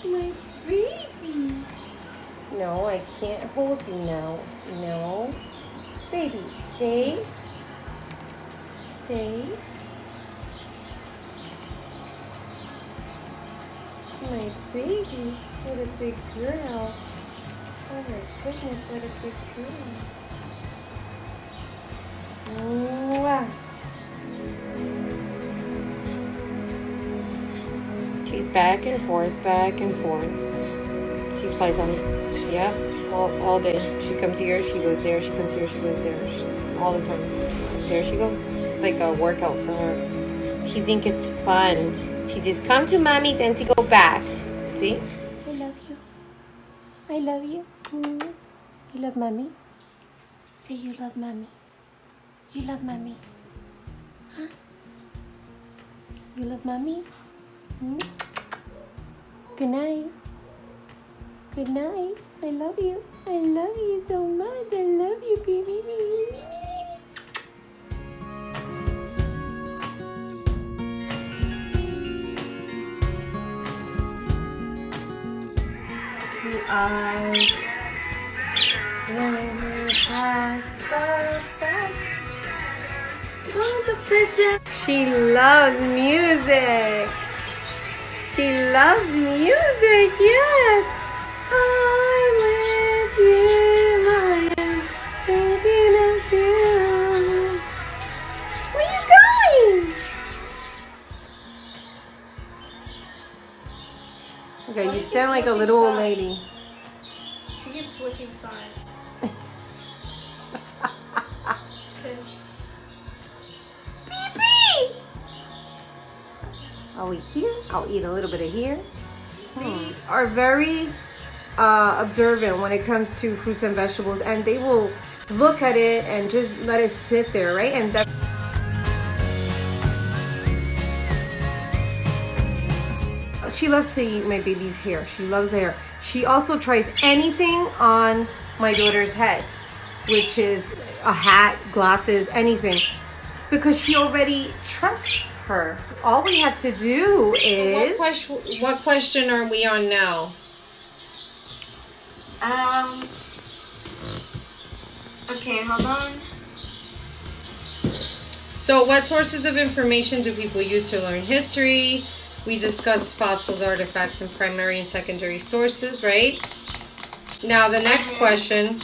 My baby. No, I can't hold you now. No. Baby, stay. Stay. My baby. What a big girl. Oh my goodness, what a big girl. Mwah. She's back and forth, back and forth. She flies on it. Yeah, all day. She comes here, she goes there, she comes here, she goes there. All the time. There she goes. It's like a workout for her. She think it's fun. She just come to mommy, then to go back. See? I love you. I love you. You love mommy? Say you love mommy. You love mommy. Huh? You love mommy? Good night. Good night. I love you. I love you so much. I love you, baby. She loves music. She loves music, yes. I'm with you, I am thinking of you. Where you going? Okay, you sound like a little old lady. She keeps switching sides. I'll eat here. I'll eat a little bit of here. They are very observant when it comes to fruits and vegetables, and they will look at it and just let it sit there, right? And that. She loves to eat my baby's hair. She loves hair. She also tries anything on my daughter's head, which is a hat, glasses, anything, because she already trusts her. All we have to do is... What question are we on now? Okay, hold on. So what sources of information do people use to learn history? We discussed fossils, artifacts, and primary and secondary sources, right? Now the next question,